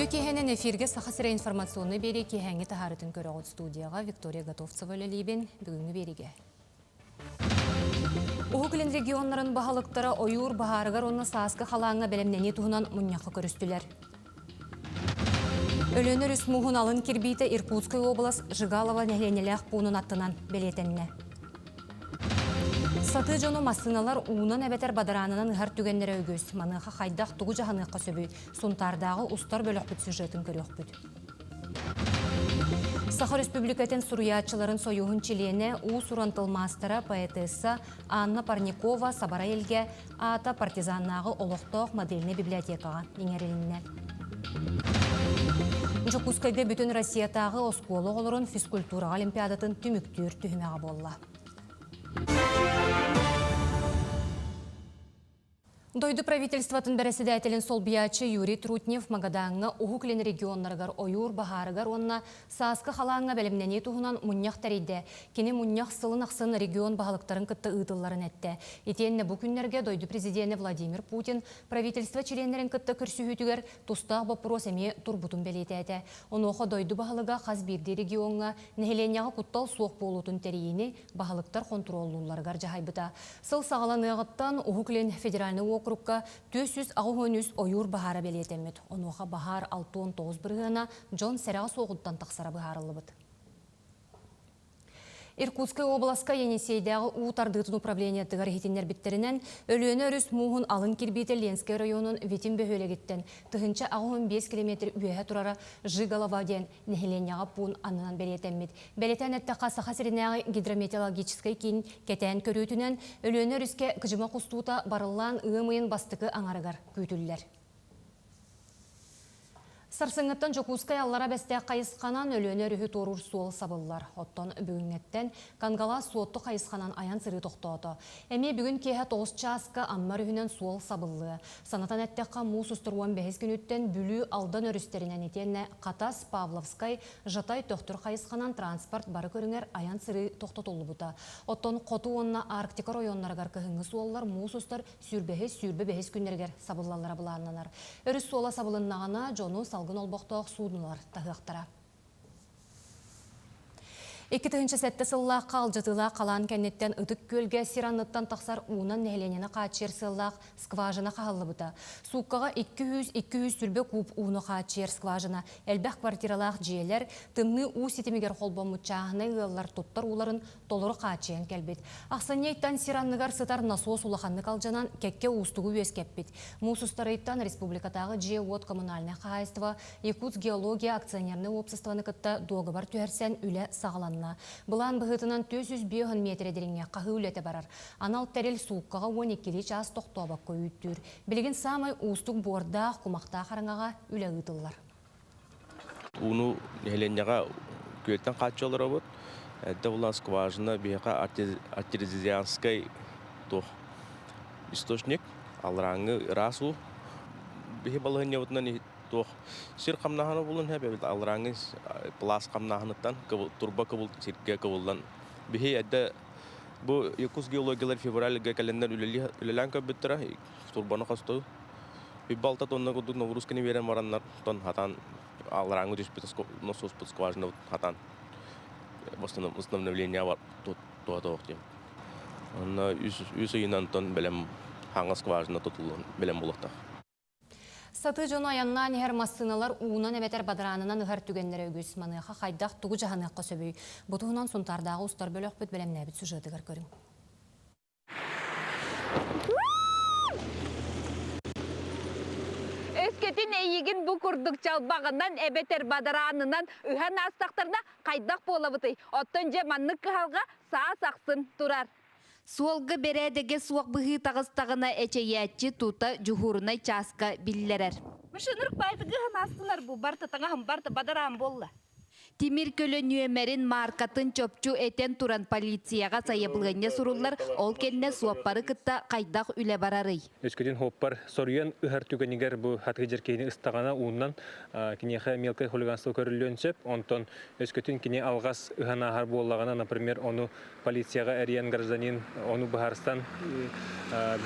Үйді кехенен эфирге сақасыра информационны бері кехенге тахарытын көріғыт студияға Виктория Готовцева лебен бүгінгі береге. Уғықылын регионларын бағалықтары ойуыр бағарығар онына саасқы қалаңға бәлемнені туғынан мұнияқы көрістілер. Өлөнер үс мұғын алын кербейті Иркутская область Жигалова нәхленеләқ пуынын аттынан белетенне. Саты жону масыналар уынан әбетер бадаранынан ұғар түгенлері өгіз. Маныға қайдақ тұғы жағаныққа сөбі. Сонтардағы ұстар бөлік бүт сюжетін көрек бүт. Сахар Республикатын сұруятчыларын сойуғын чилене у сурантылмастыра поэтесса Анна Парникова Сабара елге ата партизаннағы олықтық моделіне библиотекаға еңеріліне. Жокускайда бүтін Россиятағы осколы олырын физкультура олимпиадатын түміктүр түхімеға болла. Дойду правительстватын бәрәсідәтелін сол биячы Юрий Трутнев Магадаңға ұғықлен регионларғар ойуыр бағарығар онына саасқы қалаңға бәлімнәне туғынан мұнияқ тәрейді. Кені мұнияқ сылын ақсын регион бағалықтарын күтті ұйтылларын әтті. Етеніне бұл күнлерге дойду президенті Владимир Путин правительство членерін күтті күрсүйітігер тұстақ бопырос әме турбутын бәлеті әті. Оны оғы дойду бағалыға қазбирді регионға нәхеленяға құттал суық болутын тәрейіні бағалықтар контроллуларғар жағайбыта. Сыл сағалан ұғыттан ұғықлен федеральны округка 200 ағуғыныз ойур бағара белетемет. Онуға бағар 6-9 бірғына Джон Сәріға соғыттан тақсара бағарылы бұд. Иркутская областка Енисейдегі ұтардығытын управления тығар хетенер біттерінен өліені өріс мұғын алын кербейті Ленскай районын ветен бөхөлегеттен тұхынча ағуын 5 километр үйәе тұрара Жигалова ден нәхеленяға пуын анынан белетемет. Белетен әтті қасы қасырынағы гидрометеорологическай кейін кәтән көрітінен өліені өріске күжіма құстуыта барылан ұғымайын бастықы аңарығар көйтілілер. Сарсыңыттан Жокускай аллара бәсті қайысқанан өліені рүхі торур суол сабылылар. Оттан бүгінгеттен қанғала суотты қайысқанан аян сыры тоқтауды. Әме бүгін кеге 9 часқа амма рүхінен суол сабылы. Санатан әттеққа мұс ұстыруан бәхіз күніттен бүлі алдан өрістерінен етенне Қатас Павловскай жатай тоқтыр қайысқанан транспорт бары көріңер аян сыры тоқтатолы бұта. Оттан қоту онына Арктика районларғар кығыңы суоллар мұс ұстар сүрбе бәхіз күнергер сабылалары бұлананар. Өріс суола сабылыннағана жону салғын олбоқтоқ судынылар тағықтара. 2-ші сәтті сыллақ қалжытыла қалан кәнеттен ұтық көлге сиранныттан тақсар уынан нәхеленені қачер сыллақ скважына қағылы бұта. Суққаға 200 сүрбе куб уыны қачер скважына әлбәқ квартиралақ жиелер тымны у сетемегер қолбон мұтчағына ғылар тұттар уларын толыры қачен кәлбет. Ақсанейттан сиранныгар сытар насос улақанны қалжанан кәкке ұстығы өз кәппет. Мұсыстарайттан республикатағы Джеот коммунальный қағайстыва Якутск геология акционерный обществоны кітті доғыбар түйерсен үлі сағаланны. Бұлан бұғытынан 200 метр деріңе қағы үлеті барар. Анал тәрел суыққаға 12 час тоқтуабақ көйіттір. Білген самай ұстық бордақ құмақта қарыңаға үлі ұйтылар. Уну нәхеленняға көйттен қатшы олар обыр. Әдді ұлан скважына бейқа артезианскай источник алраңы расу бейі балығын еуітінен сир қамнағаны болын әбі алраңы плас қамнағыныттан турба кабыл сирке кабылдан бейі әдді бұл Якутск геологиялар февральға кәлендер үлелән көбіттіра турбаны қастау бейбалта тонна күдік новрускені берен мараннар тон хатан алраңы түспіті насос пұт скважына хатан восстановления бар туады оқтем. Үсі үйінен тон білем хаңа скважына тұтылын білем болуқта. Саты жону аянна нехер массыналар уынан әбетер бадаранынан ұғар түгенлері өгіз маныға қайдақ тұғы жағаныққа сөбей. Бұтығынан сонтардағы ұстар бөлік бүт білем нәбіт сюжетігер көрің. Өскетін әйігін бұл күрдік жалбағынан әбетер бадаранынан үған астақтарына қайдақ болабыты. Оттан же манны қығалға саа сақсын тұрар. Суолғы бередеге суақ бұғы тағыстағына әчейәтчі тута жүхурынай часқа биллерер. Мүшінірк байды ғын астылар бұл барты таңағым барты бадаран болла. Тимир көлі нөмерін маркатын чөпчу этен туран полицияға сайыблығыне сурулар, ол кенне суаппары кытта қайдақ үле барарый. Өскөден хоппар сорыян ыхар түгенигер бу хатгы жеркейни ыстагана уунан кинеха мелкой хулиганство көрүлөнсөп, онтон өскөтүн кине алгас ыханахар боллагана, например, ону полицияга эриен гражданин, ону Бахарстан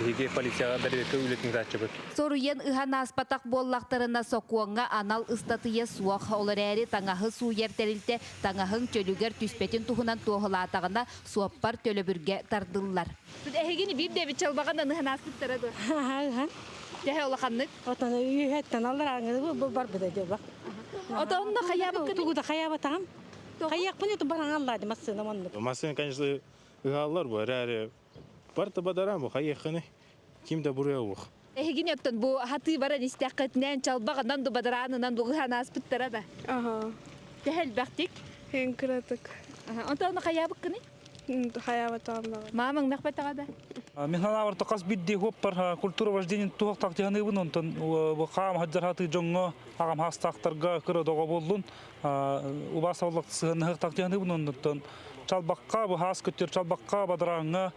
биге полицияга береке үлетин дачыбыт. Соруен ыхан аспатак боллактарына сокуанга анал ыстатыя суак олар әри таңахы суер терилте таңахын чөлүгер түспетин тухунан туохалатагына суаппар төлөбүрге тардыллар. Эхегини бир дебит чалбагандан ыхан аспыттара ду. Дехе олаханнык. Отаны үйеттен алар аңы бу бар буда жобак. Отонда хаябы тугуда хаябы тагам. Хаяк буны ту баран аллады масына монду. Машина, конечно, ыгаллар бар, әре барта бадарам бу хаякны. Кимдә бурыя ух. Эхегини оттон бу хаты баран истәкътнән чалбагандан ду бадаранынан ду ыхан аспыттара да. Ага. Дехел бактик. Хен кратык. Отонда хаябы кыны. Хаябы тагамда. Мамаң нахбатага да. Мен ханавар тақас бидди хоппар культура вожденин туақ тақтияны бун онтон қам хаджараты жоңго ағам хастақтарға кыры доға болдун убас авлақ сығыны тақтияны бун онтон чалбаққа бу хас көттер чалбаққа бадраңга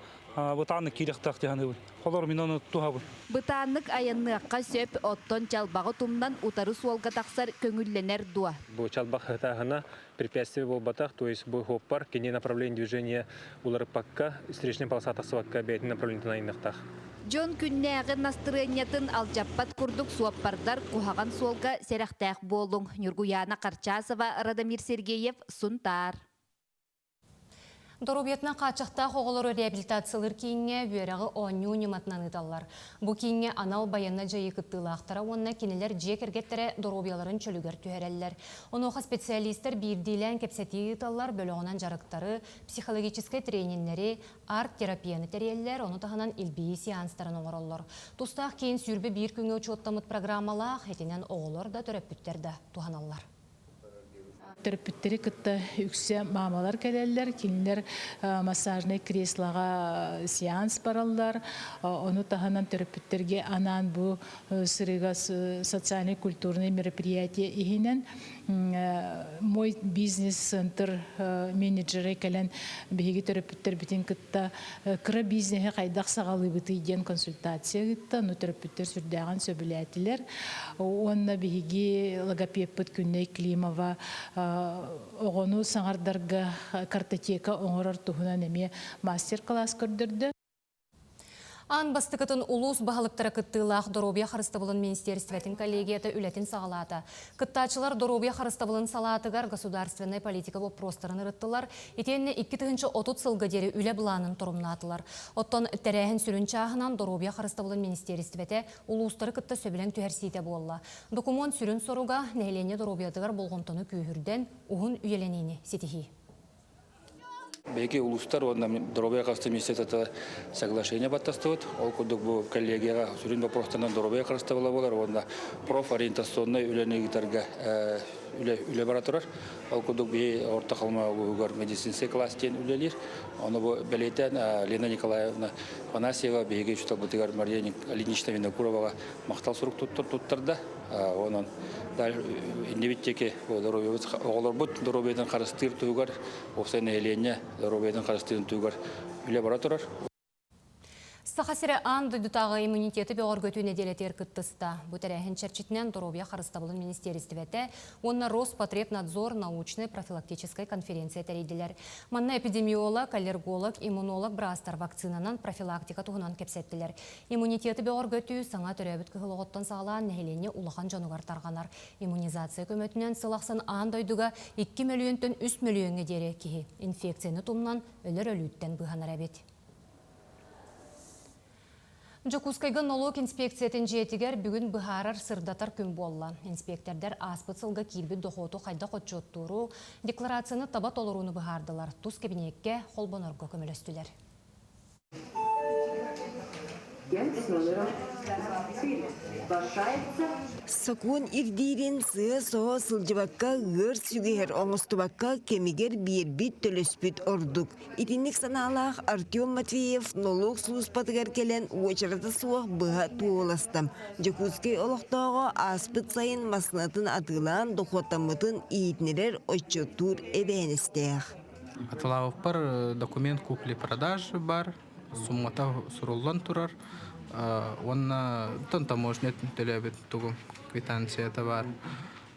бутаны кирек тақтияны бун холор мен оны туһабын. Бытаннык аянныакка сөп оттон чалбагы тумнан утары суолга таксар көңүлленер дуа. Бу чалбак хатахана препятствие болбатах, то есть бу хоппар кине направление движения улар пакка встречный полоса тасвакка бетин направление наиннахтах. Жон күннәгы настроениятын алжаппат курдук суаппардар кухаган суолга серахтах болуң. Нюргуяна Карчасова, Радамир Сергеев, Сунтар. Доробиятна қачықта қоғылыры реабилитациялар кейінге бүйерағы оңю нематынан ұталар. Бұ кейінге анал баянна жайы күттілақтара, онына кенелер жек әргеттері доробияларын чөлігер түйерелер. Онуға специалистер бірдейлен кепсеті ұталар, бөліғынан жарықтары, психологическай тренинглері, арт-терапияны тәрелер, оны тағынан илбейі сеанстарын оңыролар. Тұстақ кейін сүрбі бір күнге ұчуаттамыт программалақ, етенен оғылар да төрөппүттерді туғаналар. Терапевттері кытта үксе мамалар келелер, кинилер массажный креслоға сеанс баралар. Оны таханан терапевттерге анан бу сырыга социальный культурный мероприятие ихинен мой бизнес-центр менеджері келен беги терапевттер битин кытта кыра бизнесе кайдак сагалы быты иден консультация кытта, но терапевттер сүрдәгән сөбүләтилер. Онна беги логопед Күнней Климова оғыну саңардарға картотека оңырар тұхынан әме мастер-класс көрдірді. Ан бастықытын улус бағалыптары кыттылақ Доробия Харыстабылын Министерстветін коллегията үлетін сағалаты. Кыттачылар Доробия Харыстабылын салатығар государственной политика боп простарын ұрыттылар. Етенне 2-30 сылғы дері үлі бұланын тұрымнатылар. Оттон тәрәхін сүрін чағынан Доробия Харыстабылын Министерстветі улустары кытта сөбілен түхәрсейте болла. Документ сүрін соруға нәйлене Доробиятығар болғынтыны күйірден ұғын үйеленені сетихи. Беги улустар он Доробия Харыстабылын Министерстветі соглашение баттастывыт. Ол кудук бу коллегияга сүрін вопростарынан Доробия Харыстабыла болар. Онда профориентационный үленегитарға үле бара турар. Ол кудук бей орта қалма угар медицинский класс тен үлелер. Оны бу белейтен Лена Николаевна Панасьева беги чутал бутыгар Мария Ильинична Винокуровага мақтал сурук туттарда. Онан дал индивидтеке оғылар бұд Доробиядан қарыстыр туғар, офсайын әйлене Доробиядан қарыстырын туғар үле бара тұрар. Сақасыры анды дүтағы иммунитеті беғар көтуіне делетер күттіста. Бұтәрәхін чәрчетінен Доробия Харыстабылын Министерстветі, онна Роспотребнадзор научный профилактической конференция тәрейділер. Манна эпидемиолог, аллерголог, иммунолог брастар вакцинанан профилактика туғынан кепсеттілер. Иммунитеті беғар көту саңа төрәбіт кығылығыттан сағалан нәхелене улахан жануғар тарғанар. Иммунизация көмөтінен сылақсын андойдуға 2 миллионтен 3 миллионға дере кеге. Инфекцияны тұмнан өлір өліттен бұғанар әбет. Жокускайга налог инспекциятын жетігер бүгін бұхарар сырдатар күн болла. Инспектордар аспыт сылға кирбі доқоту қайда қотчоттуру декларацияны таба толыруыны бұхардылар. Тұз кабинетке қолбонорға көмілістілер. Сокун ирдирин сыа соға сылжыбакка ғыр сүгер оңыстыбакка кемигер бирбит төлөспүт ордук. Итинник саналақ Артем Матвеев налог службатыгар келен уочарата суақ бұға туоластым. Жокускай олықтауға аспыт сайын маснатын атылан дохотамытын иетнерер отчетур эбенестех. Атылауық бар документ купли-продажы бар, суммата суруллан турар. Он тон таможнет төлөбүт тугум квитанцията бар.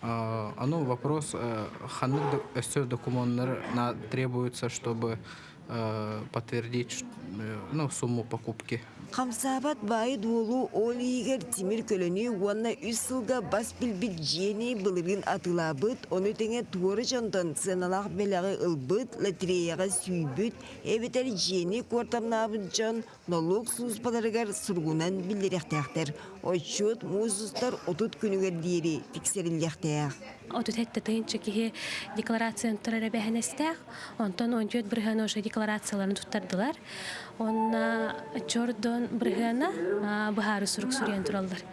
Вопрос, ханнык өссө документтар требуется, чтобы подтвердить сумму покупки. Камсабат бай дуолу олигер тимир көлөнү уанна 3 сылга бас билбит жени былырын атылабыт, оны теңе туоры жонтон сыналақ белағы ылбыт, лотереяға сүйбіт, эбетер жени кортамнабыт жон налог службаларыгар сургунан билдеректектер. Отчет музустар отут күнігер дейри тексерилектег. Отут хетті тыйынчы кеге декларацияны тұрары бәхінестег, онтон ончет бірген ошы декларацияларын туттардылар. Онна чордон біргені бұхары сұрук сүрен тұралдар.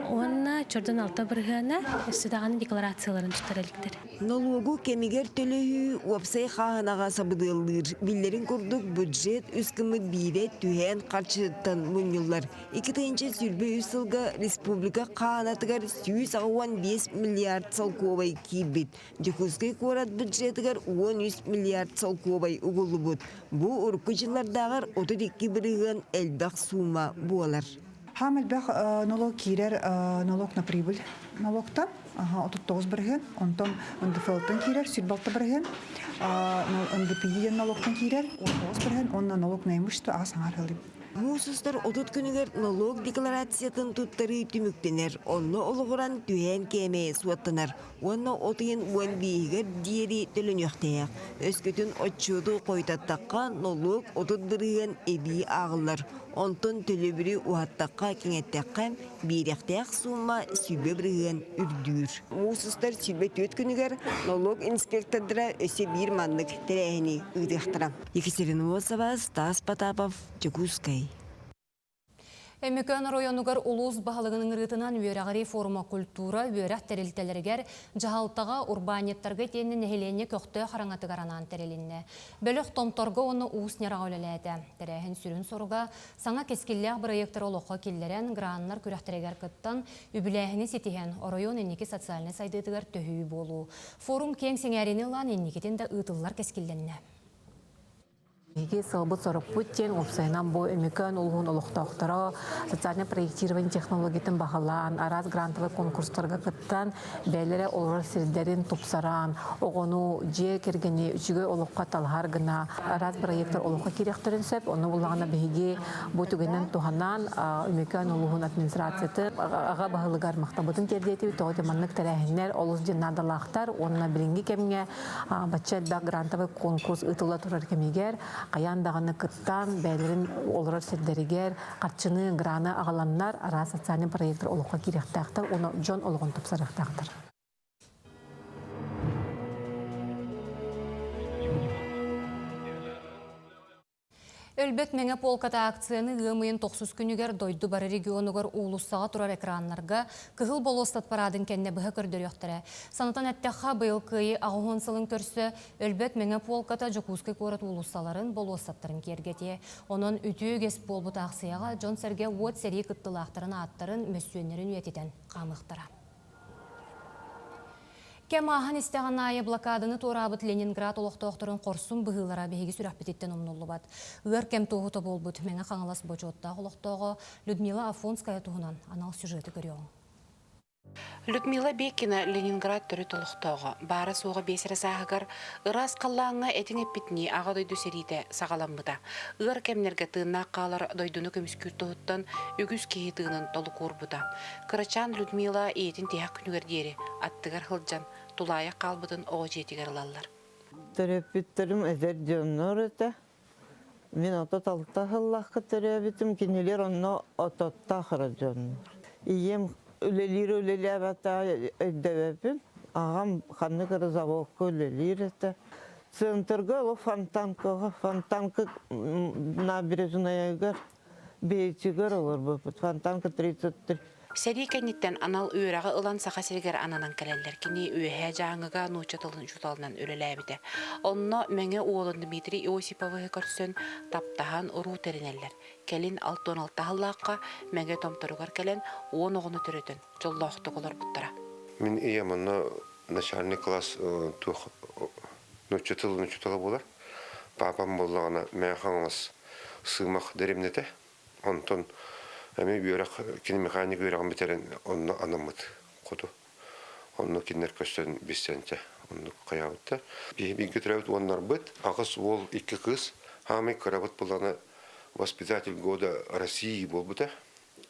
Онна чордон алта біргені өссідағаны декларацияларын туттаралықтар. Налогу кемигер төлөһү уапсай хағынаға сабыдылыр. Биллерин курдук бюджет үскімі бире түйен қарчыттан мұнюлар. 2-нче сүрбе үсілгі республика қағанатығар 115 миллиард салковай кирбит. Жекускай корат бюджетігар 13 миллиард салковай угулы бұд. Бұ ұрқы жылардағар 32 бірігін әлбәқ сума болар. Хам әлбәқ налог кирер налог на прибыль налогтан. 39 бірген, онтон НДФЛ-тан кирер, сүрбалты бірген, НДП-ден налогтан кирер, 39 бірген, онна налог на имущество асаңар хылып. Мусустар отут күнігер налог декларациятын туттары түміктенер, онны олығыран түйен кеме суаттанар, онны отыйын уан бейгер диери төлін өқтаяқ. Өскөтін отчуду қойтаттаққа налог отут бірген эби ағылар. Онтон төлөбүрі уаттаққа кеңеттаққа бейректаяқ сума сүбе бірген үрдүр. Мусустар сүбе төт күнігер налог инспектордыра өсе бір манлық тәрәхіні ұйдықтыра. Екатерина Осова, Стас Потапов, Чекускай. Эмекан районугар улус бағалығының рытынан өйрағыри форума культура өйрәқ тәрелтелергер жағалтаға урбанеттарға тені нәхелене көқті қараңатығаранан тәрелінне. Бөлік томторға оны уыс нерағы өлеләді. Тәрәхін сүрін соруға саңа кескілләқ проекттар олыққа келлерен граннар күрәқтерегер кыттан үбіләхіні сетіген район енеке социальный сайдытығар төхүй болу. Форум кең сеңәрені лан енекетен де ұтылар кескілленне. Еге сылбыт сорып Путин, опсайнан бой өмекөн улғын олықтақтары, социальный проектирование технологиятын бағалан, араз грантовый конкурстарға кыттан, бәлері олар сирдерін тупсаран, оғыну же кергені үчігі олыққа талғар гына, араз проекттар олыққа керектерін сөп, оны бұлағына бәйге бұйтүгенен туғанан өмекөн улғын администрацияты аға бағылығар мақтабытын тердеті, тоғдеманлық тәрәхінер, олыс жинадалақтар, онына білінгі кемге бәтчәлбәк грантовый конкурс ұтыла тұрар кемегер, Қаяндағыны кыттан, бәлерін олырар сәддерігер, қатшыны, граны ағаланнар, ара социальный проекттар олыққа керектақтар, оны жон олығын тұпсарықтақтар. Өлбет мәңе полката акцияны ғымыйын 90 күнігер дойду бары регионугар улуссаға тұрар экранларға кығыл болостат парадын кәнне бұғы көрдір өқтірі. Санатан әттіға бұйыл күйі ағуын сылын көрсі, өлбет мәңе полката Жокускай көрет улуссаларын болостаттарын кергете. Оның үті өгес болбыт ақсияға Жон Сәрге от сәрі күттілақтарын аттарын мөссүйенерін өететен қамықтыра. Кемахан истеген айы блокадыны торабыт Ленинград олықтоқтырын қорсун бұғылара бейгі сүрәппететтен омнулы бат. Үер кем тоғыты болбыт мәңі қаңылас бөчотта олықтоғы Людмила Афонская туғынан анал сюжеті көріуң. Людмила Бекина Ленинград түрі толықтауға, бары соғы бесірі сағығыр, ұрас қаллаңа әтің әппетіне аға дойду серейді сағаламбыда. Үр кәмнерге тыынна қалар дойдуны көміскүр тоғыттан үгіз кейі тыынын толы көрбіда. Кырачан Людмила етін тияқ күнігердері, аттығар хылжан, тулайы қалбыдың оғы жетігер лалар. Төреппеттерім әзер жоннор өті. Мен ота талта хыллаққы төреппетім, кенелер онна ототта қыра жоннор. Ием Өлелер әбәтті өйдәвәпім. Ағам қаны қыры завоққа өлелер әті. Центрға фонтанкаға, фонтанка набережная егер бейчигер olur bu. Фонтанка 33. Сәри кәнниттен анал үйрағы ылан сақа сергер ананан кәлелер. Кені үйәе жаңыға нучатылын жұталынан өлеләбіді. Онно мәңе уолын Дмитрий Иосиповы көрсін таптахан ұру терінелер. Кәлін 6-16 тағыллаққа мәңе томтырығар кәлін 10 оғыны түретін. Жоллақты қолар бұттыра. Мен иеміні начальный класс нучатылы болар. Папам болағына мәң қаңыз сымақ дәремнеті. Онтон Ами бүйрәк кинемеханик бүйрәгән битерен онны анамыт куду. Онны кинер көстән бисәнчә. Онны каябытта. Бик көтрәүт оннар бит. Агыс ол ике кыз. Хами карабат буланы воспитатель года России булбыта.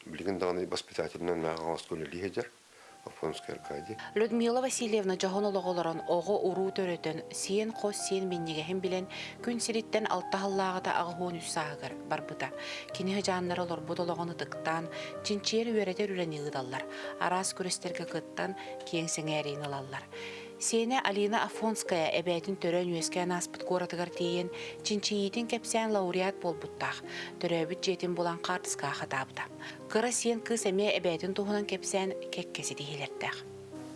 Билген даны воспитательнән мәгәс күлли хәҗәр. Афонская Аркадий. Людмила Васильевна жагонологолорон ого уруу төрөтөн сиен кос сиен меннегехин билен күн сириттен алтахаллагыда агыгуун үссаагыр барбыта. Кини жаннары олор будологону тыктан, чинчиер үйрәтер үрәни ыдаллар. Арас күрестерге кыттан киен сеңәрин алаллар. Сене Алина Афонская эбәтин төрөн үескән аспыт горатыгар тиен чинчиитин кепсән лауреат болбуттах. Төрөбүт жетин булан картыска хатабыта. Кыра сен кыз эме эбәтин туһунан кепсән кеккеси дихилердәх.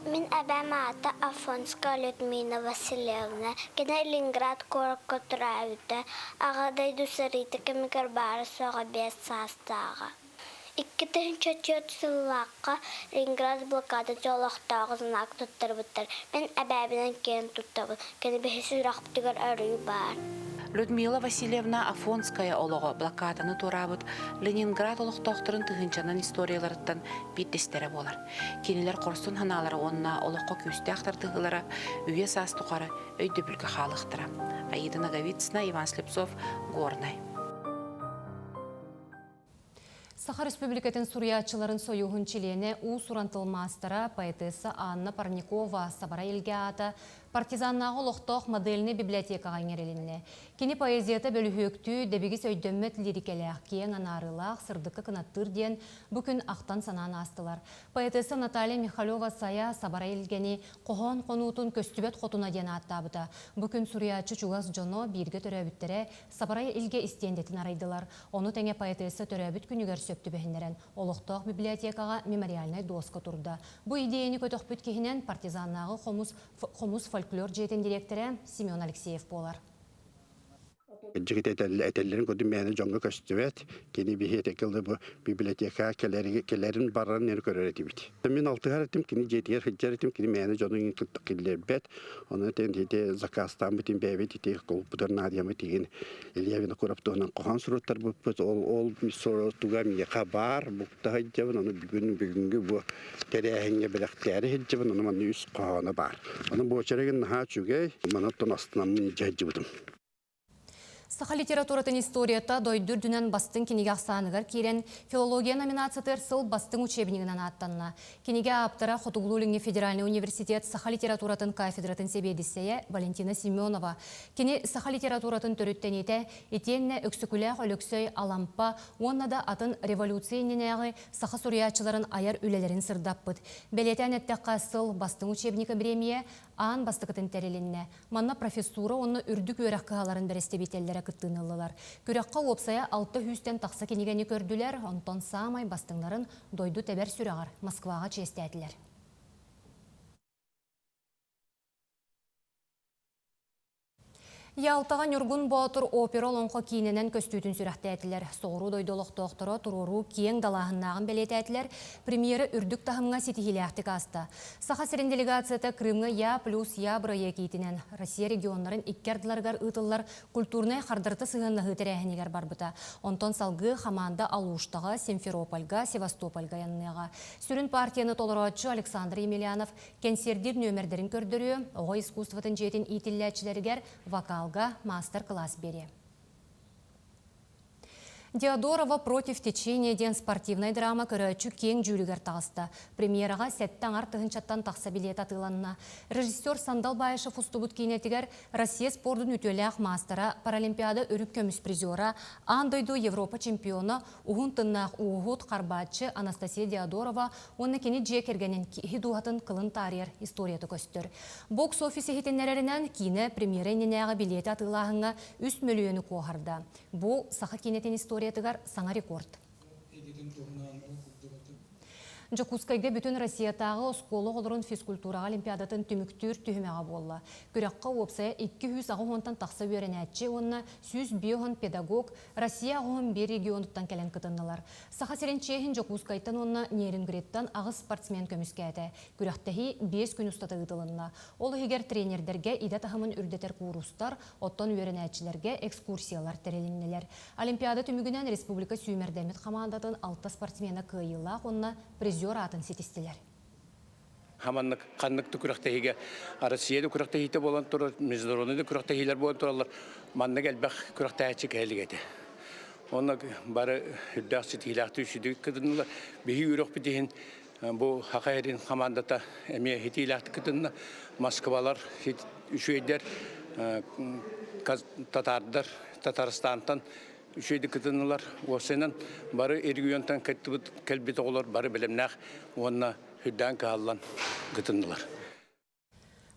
Мин әбәм аты Афонская Людмила Васильевна. Кена Ленинград коракка турабыта. Агадай дусарыты кемикер бары соға бес састаға. 2004 сыллаққа Ленинград блокада жолақтағы знак тұттырбыттыр. Мен әбәбінен кен тұттабы. Кені бәхесі рақптығыр әрі бар. Людмила Васильевна Афонская олығы блокаданы турабыт Ленинград олықтақтырын тұхынчанын историяларыттан биттестері болар. Кенелер қорсын ханалары онына олыққа күсті ақтардығылары үйе састықары өйді бүлгі қалықтыра. Аида Наговицына, Иван Слепцов, Горный. Саха Республикатын сурьячыларын союғын чилене у сурантылмастыра поэтесса Анна Парникова сабара елге ата партизаннағы лоқтоқ модельні библиотекаға еңерелінне. Кені поэзията бөліхөктүү дебегіс өйдөммет лирикеләқ кең анарылақ сырдықы кынаттыр ден бүкін ақтан санан астылар. Поэтесса Наталья Михалева сая сабара елгені қоғын қонуытын көстүбет қотуна ден аттабыда. Бүкін сурьячы чуғас жоно бирге төрәбіттері сабара елге истендетін арайдылар. Оны тәңе поэтесса төрәбіт күнігер сөпті бәхінерен. Олықтоқ библиотекаға мемориальный доска турда. Бұ идеяны көтіқ бүт кехінен партизаннағы қомус фольклор жетен директоры Семен Алексеев болар. Жігіт әтелерін көдім мәні жоңғы көстібет, кені бейет әкілді бұл библиотека келерін барарын ері көрер етімет. Мен алтығар етім, кені жетігер хыджар етім, кені мәні жоңғы күттік келер бәт, оны тәнді Закастан бұтын бәйбет етегі қолып бұтыр надиямы теген Ильявина Кураптығынан қоған сұрыттар бұппыз, ол сұрытуға меқа бар, бұқта хыджабын, оны бүгінгі бұл тәрі әңге біліқтәрі хыджабын, оны маны үс қоғаны бар. Оны бұчарығын наға чүгей, манаттың астынан мұны жәджі бұдым. Саха литературатын историята дойдур дүнен бастың кенеге ақсанығыр керен филология номинациятыр сыл бастың учебнигінен аттанна. Кенеге аптыра Хотуглулинге федеральный университет Саха литературатын кафедратын себедісея Валентина Семенова. Кене Саха литературатын түріттенеті етенне өксікулях өліксөй алампа, онна да атын революцияненеғі Саха сурьячыларын аяр үлелерін сырдаппыд. Белетен әттіққа сыл бастың учебнигі премия аан бастықытын тәрелінне. Манна профессура оны үрдік өрәқ қағаларын бәресте бетелдері кыттынылылар. Күрәққа опсая 600-тен тақса кенегені көрділер, онтон самай бастыңларын дойду тәбәр сүрағар Москваға честәділер. Ялтаған үргін бұатыр опера лонқо кейінінен көстүйтін сүрәқті әтілер. Соғыру дойдолық тоқтыры тұруру кең далағыннағын бәлет әтілер. Премьері үрдік тағымға сетихилияқтық асты. Саха сірін делегацияты Крымғы я плюс я бұрайы кейтінен. Россия регионларын иккерділарғар ұтылар культурнай қардырты сығынны ғытырәхінегер барбыта. Онтон салғы хаманда Алуштаға, Симферопольға, Севастопольға янныға. Сүрін партияны толыратшы Александр Емельянов кенсердир нөмірдерін көрдірі, оға искусстватын жетін итілләтшілергер вокал мастер-класс бери. Диадорова против течения ден спортивной драма көрәчі кең жүлігер тағысты. Премьераға сәттен артығыншаттан тақса билет атыланына. Режиссер Сандал Байышев ұстыбыт кейнетігер Россия спордың үтеләқ мастера паралимпиада өріп көміс призера андойду Европа чемпионы ұғын тыннақ ұғыт қарбатшы Анастасия Диадорова оны кені жекергенен хидуатын қылын тарьер историяты көстір. Бокс офисы хетенлерінен кейіне премьерененеға билет атылағыңа 3 миллионы қоғырды. Бұл сақа кейнетін историятығар саңа рекорд. Жокускайга бүтін Россиятағы осколы олырын физкультура олимпиадатын түміктүр түхімеға болла. Күраққа опсая 200 ағуғынтан тақса өренәтчі, онына 100 биоғын педагог Россия ағуғын бір регионуттан кәлін кытыннылар. Саха серенчейхін Жокускайтан онына Нерингреттан ағыз спортсмен көміскәді. Күрақтахи 5 күн ұстаты ғытылынна. Ол егер тренердерге ида тахымын үрдетер курустар, оттан өренәтчілерге экскурсиялар тәреліннелер. Олимпиада түмігінен Республика Сүймердемет командатын 6 спортсмені кыйылақ, онына призер атын сетістелер. Хаманнык канныктı күрәктәһигә Россиядә күрәктәһите болан турар, международный күрәктәһиләр болан туралар. Манны гәлбәх күрәктәһичә кәлигәде. Онна бары хүддәс тиләхтү шидик кыдынлар. Бихи үрәк битен бу хакайрин командата әмия хитиләхт кыдынна Москвалар үшәйдәр татардар Татарстандан үшәйдә кыдынлар. Осеннән бары регионтан кәлбит олар бары белемнәх онна хүддән каллан кыдынлар.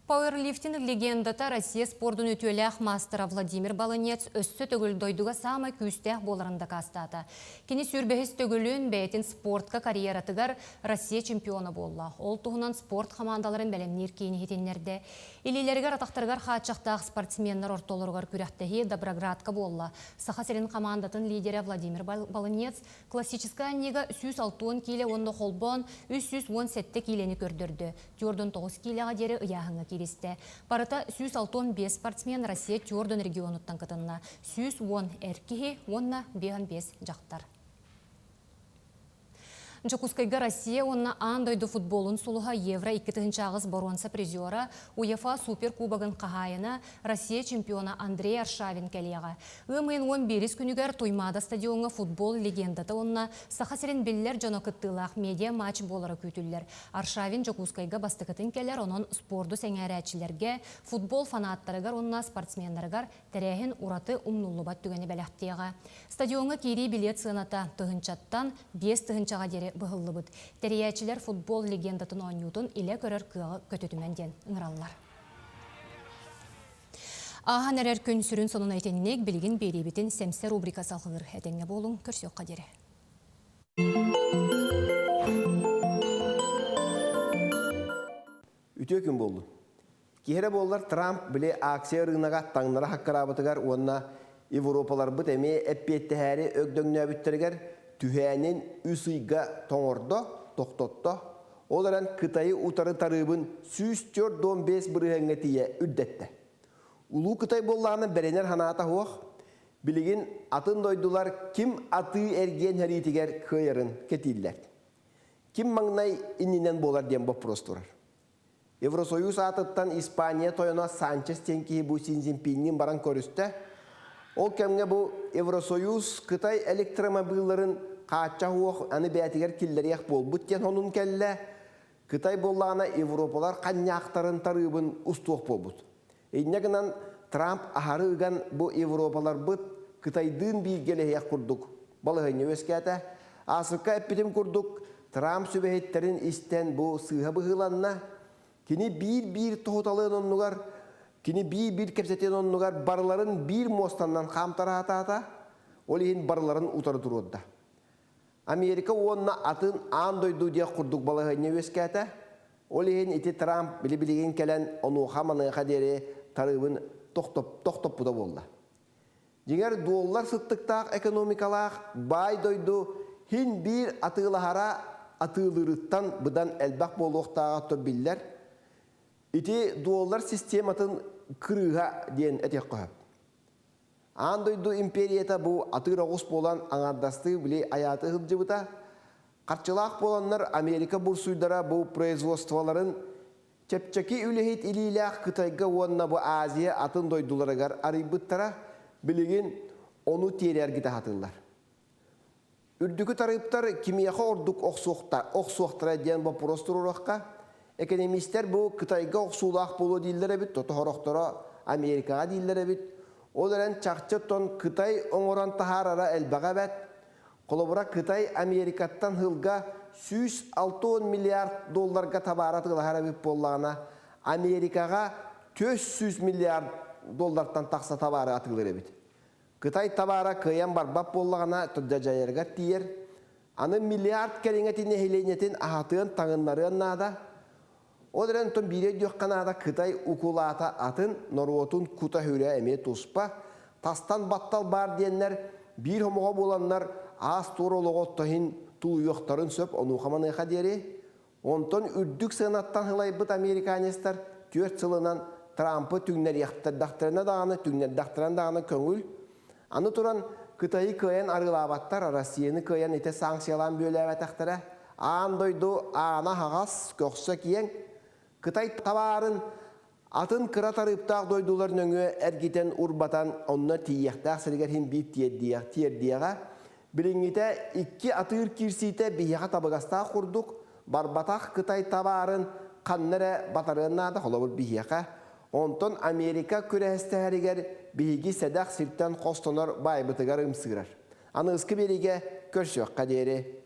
Пауэрлифтинг легендата Россия спордун өтөләк мастера Владимир Баланец өссө төгіл дойдуға самай күстәк боларында кастата. Кені сүрбәхіс төгілін бәйтін спортка карьератыгар Россия чемпионы болла. Ол туғынан спорт командаларын бәлемнер кейіні хетенлерді. Илилергер атақтаргар хатчақтақ спортсменнер ортолырғар күрәқтәхи Доброградка болла. Сахасерин командатын лидері Владимир Баланец классическая нега 160 киле онды холбон 317 килені көрдірді. Тёрдон 9 килеға дері ұяғыңа келесті. Барыта 165 спортсмен Россия Тёрдон регионуттан кытынна. 110 әркеге, онна 5 жақтар. Жокускайга Россия онна андойды футболын сулуға Евро 2 ағыз боронса призера УЕФА суперкубагын қағайына Россия чемпиона Андрей Аршавин кәлеға. Өмейін 11 күнігер Тоймада стадионға футбол легендаты онна сақасырен беллер жоны кыттылақ медиа матч болары күтілдер. Аршавин Жокускайга бастықытын кәлер онын спорду сәңәрәтшілерге, футбол фанаттарыгар онна спортсмендерігар тәрәхін ураты умнуллубат түгені бәләқтеға. Стадионға кейри билет сыната тұғынчаттан 5 тұғынчаға дері бұғылы бұд. Тәриячілер футбол легендатын ойнютын иле көрір күйі көтетіменден ұңыралылар. Аған әрер күн сүрін сонын әйтенінек білген бейребетін сәмсі рубрикасы алғығыр. Әтенге болың көрсек қадері. Үтө күн болды. Кейері болдар Трамп біле акция рынаға таңнара хаққарабытығар онына Европалар бұт әме әппетті әрі өгдөңіне бүттіргер түхәнен үсіға тоңырды, тоқтотты. Оларан Қытайы ұтары тарыбын 115 бірігіңе тие үддетті. Улу Қытай боллағаны бәренер ханата хоқ, білеген атын дойдулар кім аты әрген әритігер көйерін кетілдер. Кім маңнай иннен болар дем боп простурар. Евросоюз атыттан Испания тойына Санчес тенкейі бұл Синзинпиннің баран көрісті. Ол кәмге бұл Евросоюз Қытай электромобиларын қатша хуақ әні бәтігер келдерек бол. Бұттен оның кәлі Қытай болағына Европалар қанняқтарын тарыбын ұстуық бол бұд. Eyineginen Trump aharıgan bu Avrupalar bıt Kıtay'dın bir gelehek kurduk. Balığını öskete. Asırka epitim kurduk. Trump sübehitlerin isten bu sığha bıhılanına. Kini bir tohutalığın onlugar. Kini bir kepsetin onlugar. Barıların bir mostandan kamtara hata. Olihin barıların utarı durudda. Amerika onunla atın andoydu diye kurduk balığını öskete. Olihin iti Trump bili kelen onu hamanı kaderi tarıbın toktop buda bolda. Jinger dolar sıttıktaq ekonomikalar bay doydu hin bir atılahara atılırıttan budan elbaq boluqtağa tobiller. İti dolar sistematın kırığa diyen etek qohab. Andoydu imperiyata bu atırağus bolan anardastı bile ayatı hılcıbıta. Qarçılaq bolanlar Amerika bursuydara bu производстволарын Çepçeki ülehit iliyle Kıtayga onunla bu Aziya atın doydularıgar arayıbıttara bilgin onu terer gide hatırlar. Ürdükü tarayıptar kimiyaka orduk oksuqtara diyen bu prostururaqqa ekonomistler bu Kıtayga oksulaq bolu dillere bit, totohoroqtara Amerika'a dillere bit. Olaran çaqçı ton Kıtay onoran taharara elbağa bet. Kolobura Kıtay Amerika'tan hılga 160 milyar dolarga tabaratı harabip bollağına Amerika'ga 400 milyar dolardan taqsa tabara atılır ebit. Kıtay tabara kıyan barbap bollağına tüdda jayarga tiyer. Аны миллиард кәлеңетін ehlenetin ahatığın tağınların nada. O deren ton bire diyor kanada Kıtay ukulata atın Norvotun kuta hüre eme tospa. Tastan battal bar diyenler bir homoğa bulanlar az torologot tahin tu yoktarın söp onu kamanı kaderi. Onton ürdük sığınattan hılaybıt Amerikanistler 4 yılından Trump'ı tüngler yaktırdaktırına dağını tüngler daktırına dağını köngül. Anı turan Kıtay'ı kıyan arılabattar, Rusya'nı kıyan ite sanksiyalan bölevetaktıra. Ağın doydu, ağına hağaz, kökse kiyen. Kıtay tabarın atın kıra tarıptağ doydular nöngü ergiten urbatan onunla tiyyaktağı sırgar hem bir tiyerdiyağa. Bilingite 2 atır kirsite biyağa tabıgastağ kurduk. Barbataq Kıtay tabarın kannere batarığına da olabır biyağa. Onton Amerika kürehesteheriger bihigi sedaq sirtten kostonor baybıtıgar ımsıgırar. Anı ıskı berige körsüyor kaderi.